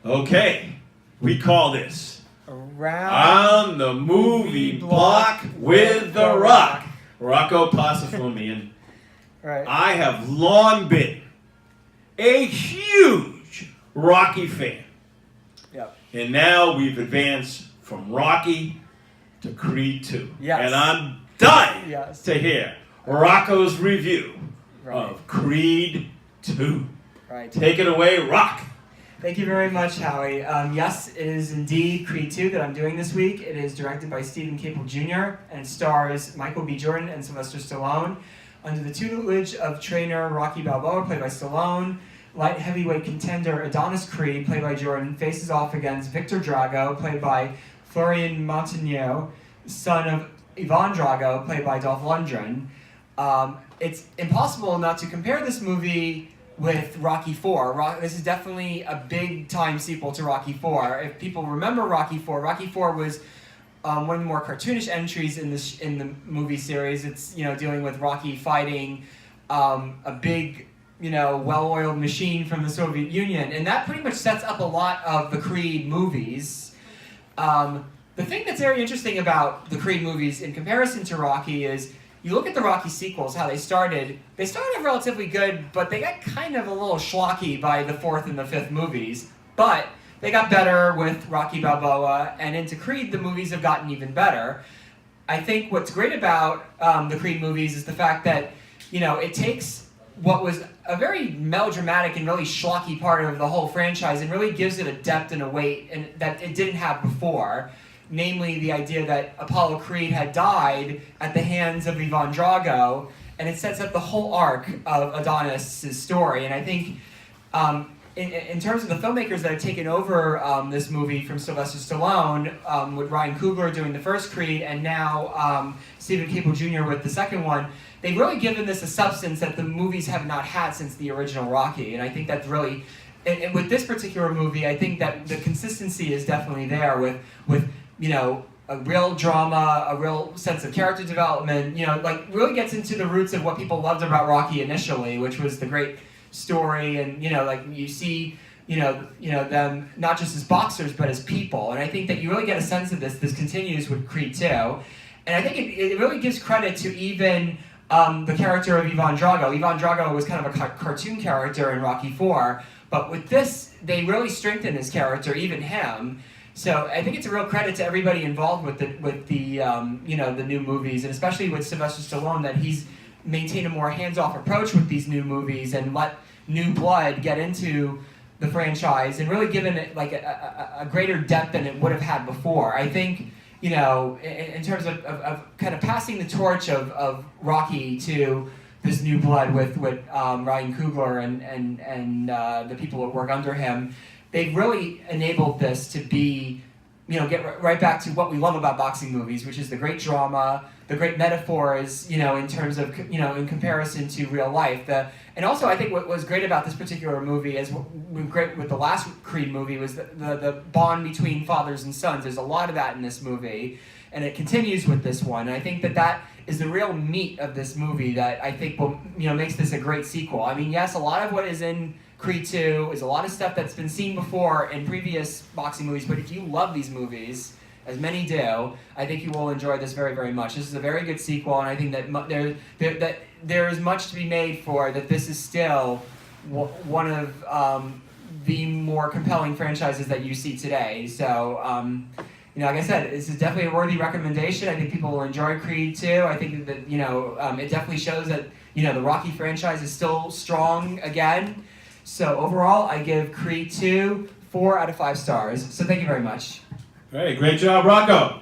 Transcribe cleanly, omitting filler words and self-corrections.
Okay, we call this Around On the Movie Block with The Rock. Rocco Pasafumi. Right. I have long been a huge Rocky fan. Yep. And now we've advanced from Rocky to Creed 2. Yes. And I'm dying Yes. to hear Rocco's review Right. of Creed 2. Right. Take it away, Rock. Thank you very much, Howie. Yes, it is indeed Creed 2 that I'm doing this week. It is directed by Stephen Caple Jr. and it stars Michael B. Jordan and Sylvester Stallone. Under the tutelage of trainer Rocky Balboa, played by Stallone, light heavyweight contender Adonis Creed, played by Jordan, faces off against Victor Drago, played by Florian Montagneux, son of Ivan Drago, played by Dolph Lundgren. It's impossible not to compare this movie with Rocky IV. This is definitely a big-time sequel to Rocky IV. If people remember Rocky IV was one of the more cartoonish entries in the movie series. It's dealing with Rocky fighting a big, well-oiled machine from the Soviet Union, and that pretty much sets up a lot of the Creed movies. The thing that's very interesting about the Creed movies in comparison to Rocky is you look at the Rocky sequels, how they started relatively good, but they got kind of a little schlocky by the fourth and the fifth movies. But they got better with Rocky Balboa, and into Creed, the movies have gotten even better. I think what's great about the Creed movies is the fact that, it takes what was a very melodramatic and really schlocky part of the whole franchise and really gives it a depth and a weight that it didn't have before. Namely, the idea that Apollo Creed had died at the hands of Ivan Drago, and it sets up the whole arc of Adonis' story. And I think, in terms of the filmmakers that have taken over this movie from Sylvester Stallone, with Ryan Coogler doing the first Creed, and now Stephen Caple Jr. with the second one, they've really given this a substance that the movies have not had since the original Rocky. And I think that's really, and with this particular movie, I think that the consistency is definitely there with a real drama, a real sense of character development, really gets into the roots of what people loved about Rocky initially, which was the great story, and you see them not just as boxers but as people. And I think that you really get a sense of this continues with Creed 2. And I think it really gives credit to even the character of Ivan Drago. Ivan Drago was kind of a cartoon character in Rocky IV, but with this they really strengthen his character, even him. So I think it's a real credit to everybody involved with the new movies, and especially with Sylvester Stallone, that he's maintained a more hands-off approach with these new movies and let new blood get into the franchise and really given it like a greater depth than it would have had before. I think in terms of kind of passing the torch of Rocky to this new blood with Ryan Coogler and the people that work under him. They've really enabled this to be, get right back to what we love about boxing movies, which is the great drama, the great metaphors, in terms of, in comparison to real life. And also, I think what was great about this particular movie, as great with the last Creed movie, was the bond between fathers and sons. There's a lot of that in this movie, and it continues with this one. And I think that is the real meat of this movie that I think will, makes this a great sequel. I mean, yes, a lot of what is in Creed 2 is a lot of stuff that's been seen before in previous boxing movies, but if you love these movies, as many do, I think you will enjoy this very, very much. This is a very good sequel, and I think that there is much to be made for that. This is still one of the more compelling franchises that you see today. So, like I said, this is definitely a worthy recommendation. I think people will enjoy Creed 2. I think that it definitely shows that the Rocky franchise is still strong again. So overall, I give Creed 2 4 out of 5 stars. So thank you very much. All right, great job, Rocco.